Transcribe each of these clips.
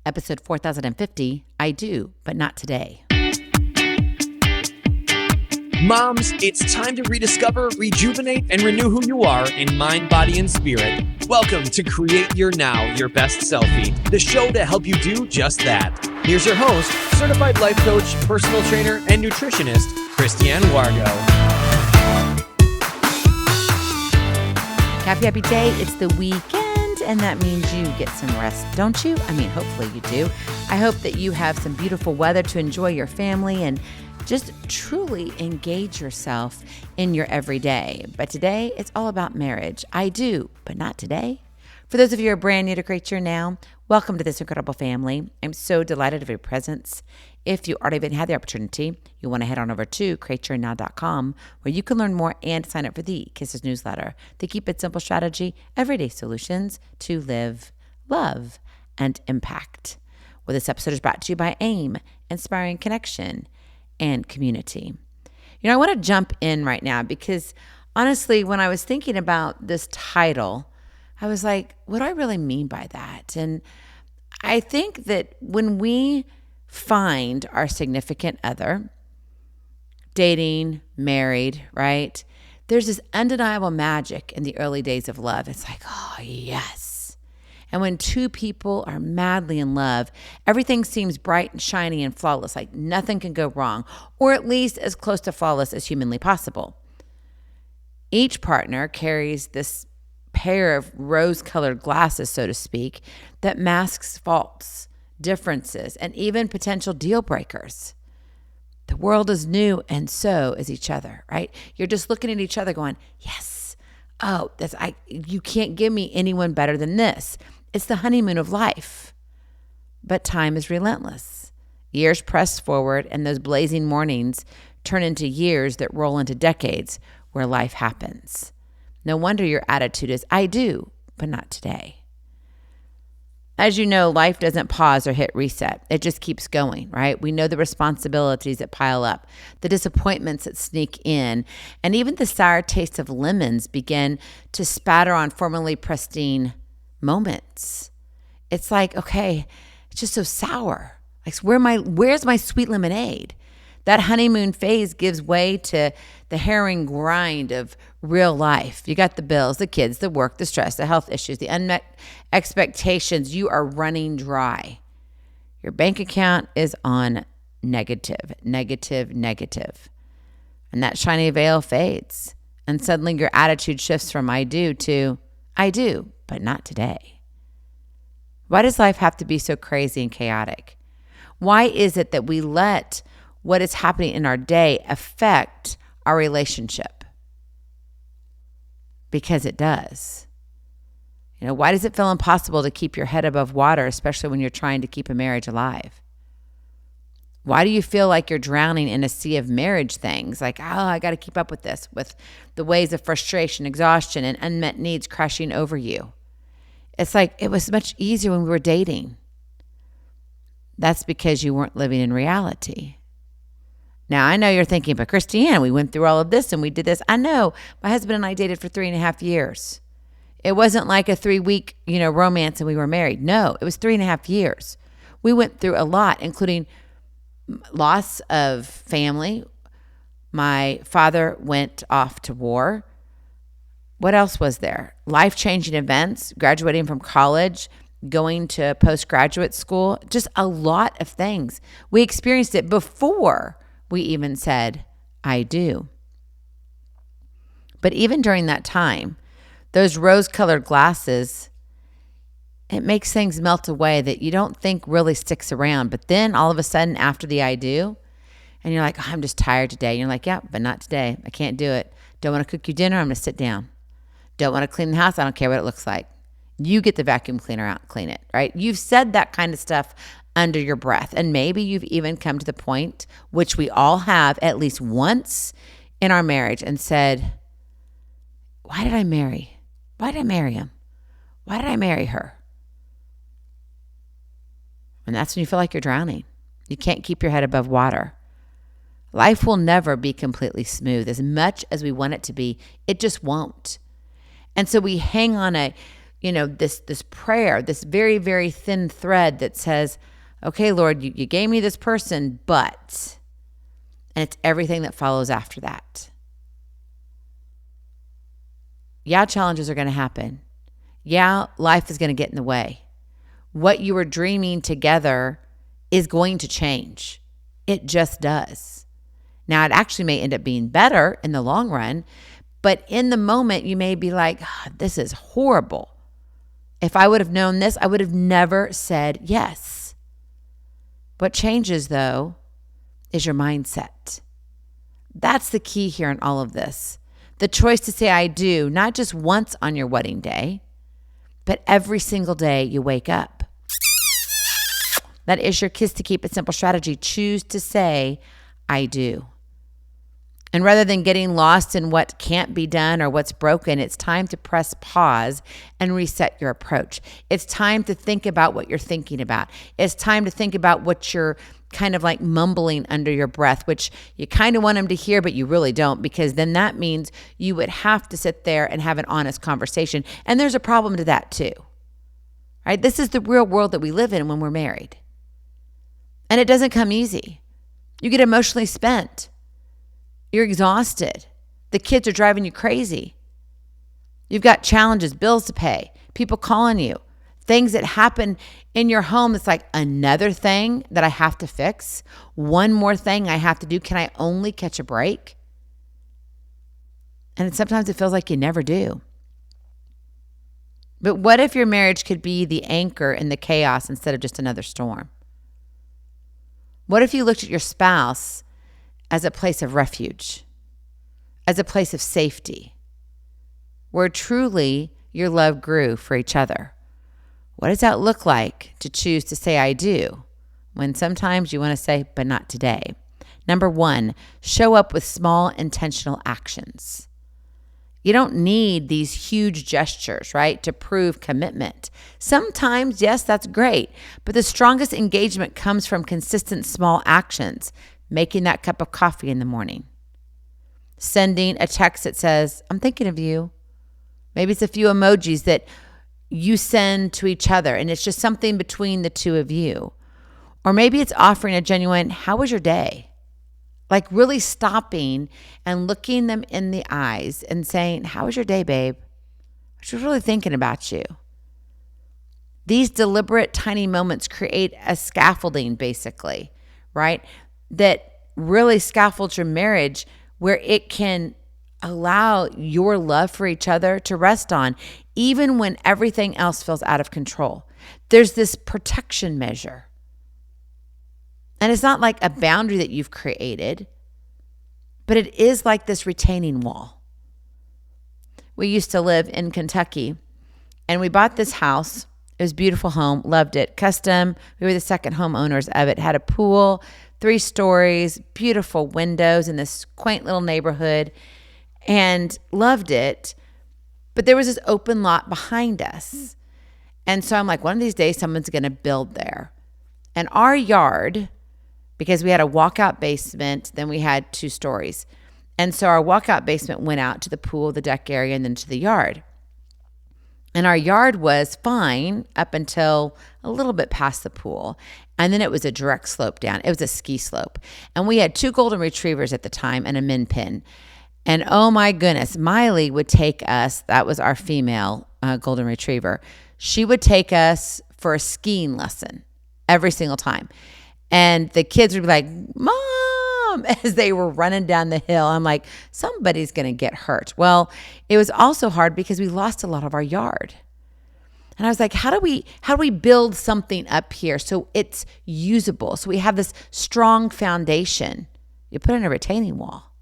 episode 4050, I do, but not today. Moms, it's time to rediscover, rejuvenate, and renew who you are in mind, body, and spirit. Welcome to Create Your Now, Your Best Selfie, the show to help you do just that. Here's your host, certified life coach, personal trainer, and nutritionist, Pristine. Happy day. It's the weekend, and that means you get some rest, don't you? I mean, hopefully you do. I hope that you have some beautiful weather to enjoy your family and just truly engage yourself in your everyday. But today, it's all about marriage. I do, but not today. For those of you who are brand new to Create Your Now, welcome to this incredible family. I'm so delighted of your presence. If you already haven't had the opportunity, you want to head on over to createyournow.com, where you can learn more and sign up for the Kisses newsletter, the Keep It Simple strategy, everyday solutions to live, love, and impact. Well, this episode is brought to you by AIM, Inspiring Connection and Community. You know, I want to jump in right now because honestly, when I was thinking about this title, I was like, what do I really mean by that? And I think that when we find our significant other, dating, married, right? There's this undeniable magic in the early days of love. It's like, oh, yes. And when two people are madly in love, everything seems bright and shiny and flawless, like nothing can go wrong, or at least as close to flawless as humanly possible. Each partner carries this pair of rose-colored glasses, so to speak, that masks faults, differences, and even potential deal breakers. The world is new, and so is each other, right? You're just looking at each other going, yes, oh, you can't give me anyone better than this. It's the honeymoon of life. But time is relentless. Years press forward, and those blazing mornings turn into years that roll into decades where life happens. No wonder your attitude is, I do, but not today. As you know, life doesn't pause or hit reset. It just keeps going, right? We know the responsibilities that pile up, the disappointments that sneak in, and even the sour taste of lemons begin to spatter on formerly pristine moments. It's like, okay, it's just so sour. Like, where's my sweet lemonade? That honeymoon phase gives way to the harrowing grind of real life. You got the bills, the kids, the work, the stress, the health issues, the unmet expectations. You are running dry. Your bank account is on negative. And that shiny veil fades. And suddenly your attitude shifts from I do to I do, but not today. Why does life have to be so crazy and chaotic? Why is it that we let what is happening in our day affect our relationship? Because it does. You know, why does it feel impossible to keep your head above water, especially when you're trying to keep a marriage alive? Why do you feel like you're drowning in a sea of marriage things? Like, oh, I got to keep up with this, with the waves of frustration, exhaustion, and unmet needs crashing over you. It's like it was much easier when we were dating. That's because you weren't living in reality. Now, I know you're thinking, but Christiane, we went through all of this and we did this. I know. My husband and I dated for 3.5 years. It wasn't like a 3-week, romance and we were married. No, it was 3.5 years. We went through a lot, including loss of family. My father went off to war. What else was there? Life-changing events, graduating from college, going to postgraduate school, just a lot of things. We experienced it before we even said, I do. But even during that time, those rose-colored glasses, it makes things melt away that you don't think really sticks around. But then all of a sudden after the I do, and you're like, oh, I'm just tired today. And you're like, yeah, but not today. I can't do it. Don't want to cook you dinner. I'm going to sit down. Don't want to clean the house. I don't care what it looks like. You get the vacuum cleaner out and clean it, right? You've said that kind of stuff under your breath. And maybe you've even come to the point, which we all have at least once in our marriage, and said, why did I marry? Why did I marry him? Why did I marry her? And that's when you feel like you're drowning. You can't keep your head above water. Life will never be completely smooth. As much as we want it to be, it just won't. And so we hang on a this prayer, this very, very thin thread that says, okay, Lord, you gave me this person, but, and it's everything that follows after that. Yeah, challenges are going to happen. Yeah, life is going to get in the way. What you were dreaming together is going to change. It just does. Now, it actually may end up being better in the long run, but in the moment, you may be like, this is horrible. If I would have known this, I would have never said yes. What changes, though, is your mindset. That's the key here in all of this. The choice to say I do, not just once on your wedding day, but every single day you wake up. That is your Kiss to Keep It Simple strategy. Choose to say I do. And rather than getting lost in what can't be done or what's broken, it's time to press pause and reset your approach. It's time to think about what you're thinking about. It's time to think about what you're kind of like mumbling under your breath, which you kind of want them to hear, but you really don't, because then that means you would have to sit there and have an honest conversation. And there's a problem to that too, right? This is the real world that we live in when we're married. And it doesn't come easy. You get emotionally spent. You're exhausted. The kids are driving you crazy. You've got challenges, bills to pay, people calling you, things that happen in your home. It's like another thing that I have to fix. One more thing I have to do. Can I only catch a break? And sometimes it feels like you never do. But what if your marriage could be the anchor in the chaos instead of just another storm? What if you looked at your spouse as a place of refuge, as a place of safety, where truly your love grew for each other? What does that look like to choose to say I do when sometimes you want to say, but not today? Number 1, show up with small intentional actions. You don't need these huge gestures, right, to prove commitment. Sometimes, yes, that's great, but the strongest engagement comes from consistent small actions. Making that cup of coffee in the morning. Sending a text that says, I'm thinking of you. Maybe it's a few emojis that you send to each other and it's just something between the two of you. Or maybe it's offering a genuine, how was your day? Like really stopping and looking them in the eyes and saying, how was your day, babe? I was really thinking about you. These deliberate tiny moments create a scaffolding, basically, right? That really scaffolds your marriage where it can allow your love for each other to rest on, even when everything else feels out of control. There's this protection measure. And it's not like a boundary that you've created, but it is like this retaining wall. We used to live in Kentucky, and we bought this house. It was a beautiful home, loved it, custom. We were the second homeowners of it, had a pool, 3 stories, beautiful windows in this quaint little neighborhood, and loved it. But there was this open lot behind us. And so I'm like, one of these days, someone's going to build there. And our yard, because we had a walkout basement, then we had 2 stories. And so our walkout basement went out to the pool, the deck area, and then to the yard. And our yard was fine up until a little bit past the pool. And then it was a direct slope down. It was a ski slope. And we had 2 golden retrievers at the time and a min pin. And oh my goodness, Miley would take us, that was our female golden retriever. She would take us for a skiing lesson every single time. And the kids would be like, Mom, as they were running down the hill. I'm like, somebody's going to get hurt. Well, it was also hard because we lost a lot of our yard. And I was like, how do we build something up here so it's usable? So we have this strong foundation. You put in a retaining wall.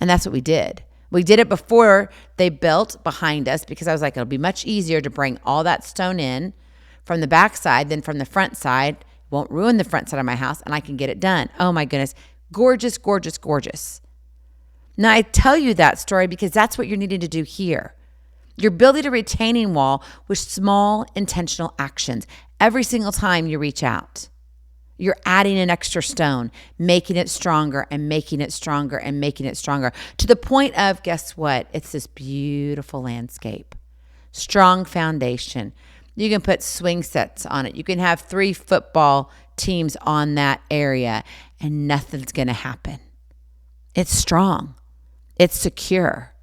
And that's what we did. We did it before they built behind us because I was like, it'll be much easier to bring all that stone in from the back side than from the front side. Won't ruin the front side of my house and I can get it done. Oh my goodness. Gorgeous, gorgeous, gorgeous. Now I tell you that story because that's what you're needing to do here. You're building a retaining wall with small intentional actions. Every single time you reach out, you're adding an extra stone, making it stronger and making it stronger and making it stronger to the point of, guess what? It's this beautiful landscape. strong foundation. You can put swing sets on it. You can have 3 football teams on that area and nothing's going to happen. It's strong. It's secure.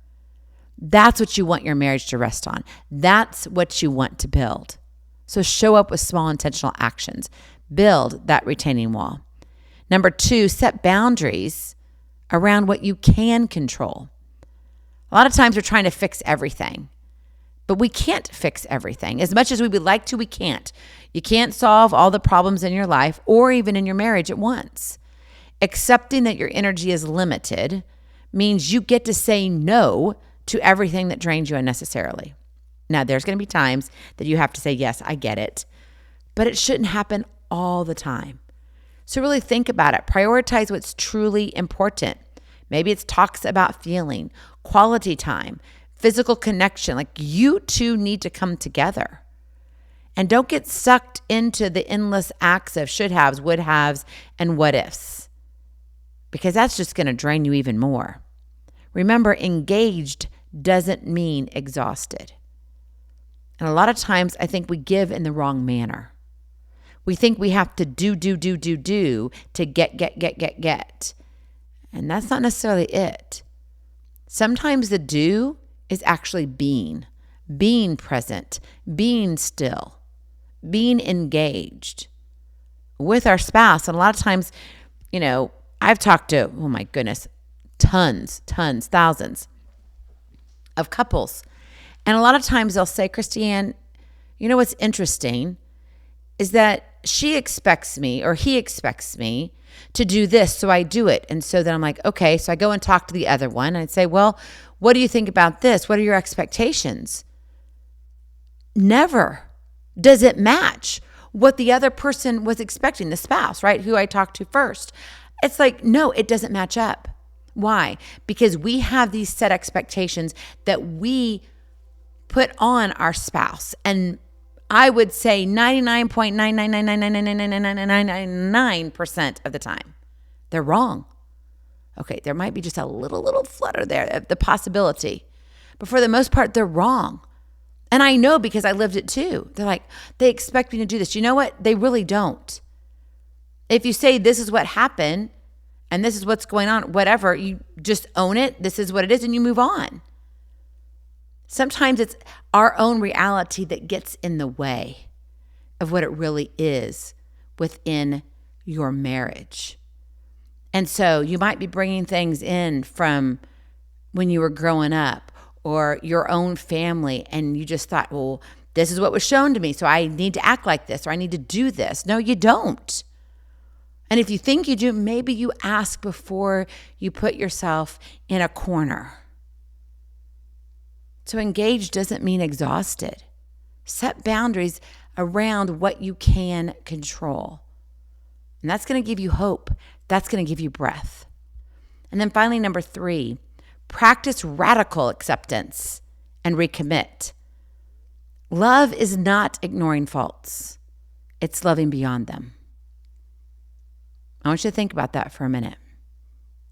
That's what you want your marriage to rest on. That's what you want to build. So show up with small intentional actions. Build that retaining wall. Number 2, set boundaries around what you can control. A lot of times we're trying to fix everything, but we can't fix everything. As much as we would like to, we can't. You can't solve all the problems in your life or even in your marriage at once. Accepting that your energy is limited means you get to say no to everything that drains you unnecessarily. Now, there's going to be times that you have to say, yes, I get it, but it shouldn't happen all the time. So really think about it. Prioritize what's truly important. Maybe it's talks about feeling, quality time, physical connection. Like you two need to come together. And don't get sucked into the endless acts of should haves, would haves, and what ifs, because that's just going to drain you even more. Remember, engaged doesn't mean exhausted. And a lot of times I think we give in the wrong manner. We think we have to do to get. And that's not necessarily it. Sometimes the do is actually being present, being still, being engaged with our spouse. And a lot of times, I've talked to, oh my goodness, tons, thousands of couples. And a lot of times they'll say, Christiane, what's interesting is that she expects me or he expects me to do this, so I do it. And so then I'm like, okay, so I go and talk to the other one. And I'd say, well, what do you think about this? What are your expectations? Never does it match what the other person was expecting, the spouse, right, who I talked to first. It's like, no, it doesn't match up. Why? Because we have these set expectations that we put on our spouse. And I would say 99.999999999% of the time, they're wrong. Okay, there might be just a little flutter there, the possibility. But for the most part, they're wrong. And I know because I lived it too. They're like, they expect me to do this. You know what? They really don't. If you say this is what happened and this is what's going on, whatever, you just own it. This is what it is and you move on. Sometimes it's our own reality that gets in the way of what it really is within your marriage. And so you might be bringing things in from when you were growing up or your own family, and you just thought, well, this is what was shown to me, so I need to act like this or I need to do this. No, you don't. And if you think you do, maybe you ask before you put yourself in a corner. So engaged doesn't mean exhausted. Set boundaries around what you can control. And that's going to give you hope. That's going to give you breath. And then finally, number 3, practice radical acceptance and recommit. Love is not ignoring faults. It's loving beyond them. I want you to think about that for a minute,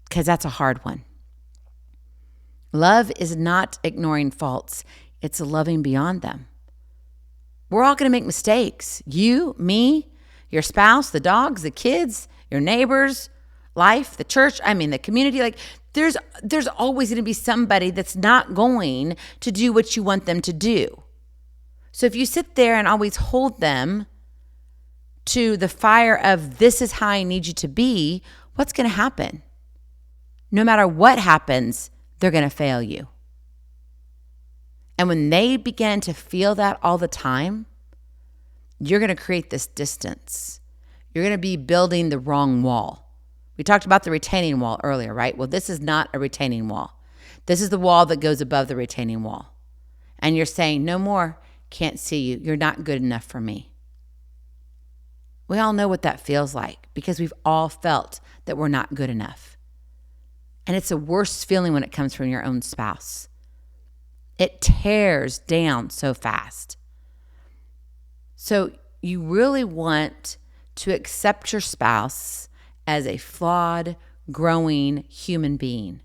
because that's a hard one. Love is not ignoring faults. It's loving beyond them. We're all going to make mistakes. You, me, your spouse, the dogs, the kids, your neighbors, life, the church, the community. Like there's always going to be somebody that's not going to do what you want them to do. So if you sit there and always hold them to the fire of this is how I need you to be, what's going to happen? No matter what happens, they're going to fail you. And when they begin to feel that all the time, you're going to create this distance. You're going to be building the wrong wall. We talked about the retaining wall earlier, right? Well, this is not a retaining wall. This is the wall that goes above the retaining wall. And you're saying, no more, can't see you. You're not good enough for me. We all know what that feels like because we've all felt that we're not good enough. And it's the worst feeling when it comes from your own spouse. It tears down so fast. So you really want to accept your spouse as a flawed, growing human being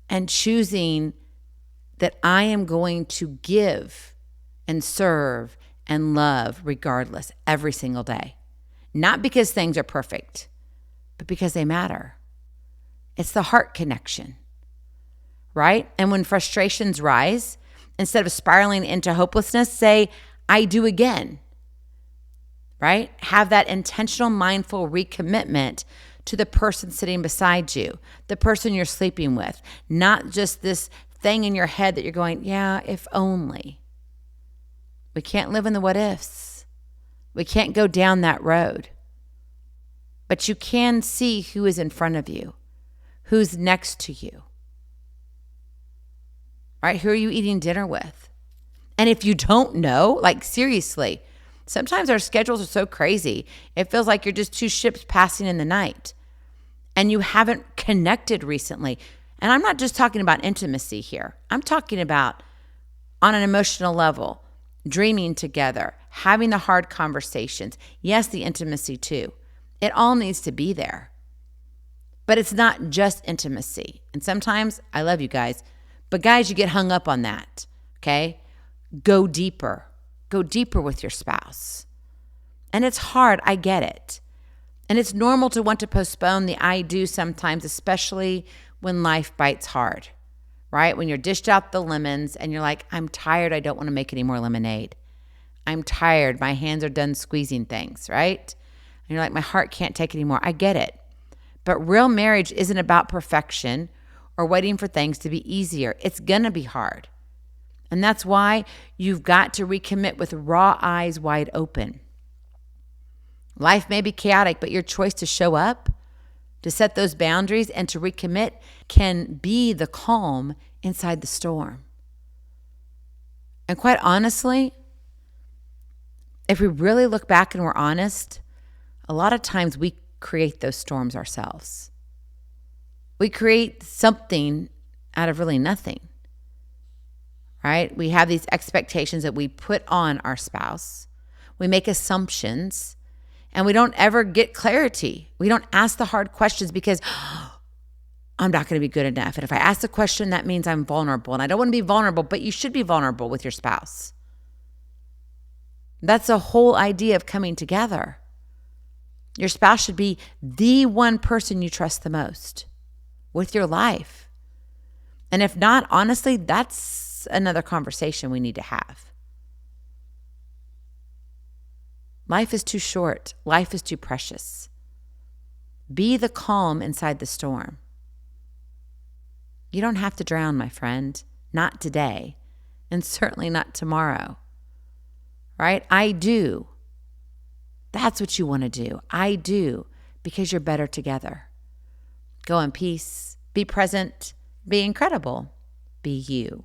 and choosing that I am going to give and serve and love regardless every single day. Not because things are perfect, but because they matter. It's the heart connection, right? And when frustrations rise, instead of spiraling into hopelessness, say, I do again, right? Have that intentional, mindful recommitment to the person sitting beside you, the person you're sleeping with, not just this thing in your head that you're going, yeah, if only. We can't live in the what ifs. We can't go down that road. But you can see who is in front of you, who's next to you. Right? Who are you eating dinner with? And if you don't know, like seriously, sometimes our schedules are so crazy. It feels like you're just two ships passing in the night and you haven't connected recently. And I'm not just talking about intimacy here. I'm talking about on an emotional level, dreaming together, having the hard conversations. Yes, the intimacy too. It all needs to be there. But it's not just intimacy. And sometimes, I love you guys, but guys, you get hung up on that, okay? Go deeper. Go deeper with your spouse. And it's hard, I get it. And it's normal to want to postpone the I do sometimes, especially when life bites hard, right? When you're dished out the lemons and you're like, I'm tired, I don't want to make any more lemonade. I'm tired, my hands are done squeezing things, right? And you're like, my heart can't take it anymore. I get it. But real marriage isn't about perfection or waiting for things to be easier. It's going to be hard. And that's why you've got to recommit with raw eyes wide open. Life may be chaotic, but your choice to show up, to set those boundaries, and to recommit can be the calm inside the storm. And quite honestly, if we really look back and we're honest, a lot of times we create those storms ourselves. We create something out of really nothing, right? We have these expectations that we put on our spouse. We make assumptions, and we don't ever get clarity. We don't ask the hard questions because I'm not going to be good enough. And if I ask the question, that means I'm vulnerable. And I don't want to be vulnerable, but you should be vulnerable with your spouse. That's the whole idea of coming together. Your spouse should be the one person you trust the most with your life. And if not, honestly, that's another conversation we need to have. Life is too short. Life is too precious. Be the calm inside the storm. You don't have to drown, my friend. Not today, and certainly not tomorrow. Right? I do. That's what you want to do. I do, because you're better together. Go in peace. Be present. Be incredible. Be you.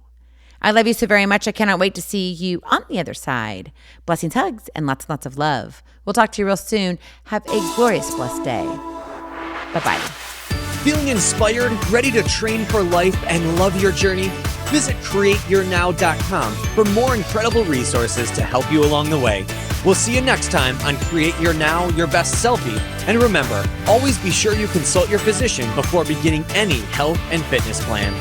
I love you so very much. I cannot wait to see you on the other side. Blessings, hugs, and lots and lots of love. We'll talk to you real soon. Have a glorious, blessed day. Bye-bye. Feeling inspired, ready to train for life and love your journey? Visit createyournow.com for more incredible resources to help you along the way. We'll see you next time on Create Your Now, Your Best Selfie. And remember, always be sure you consult your physician before beginning any health and fitness plan.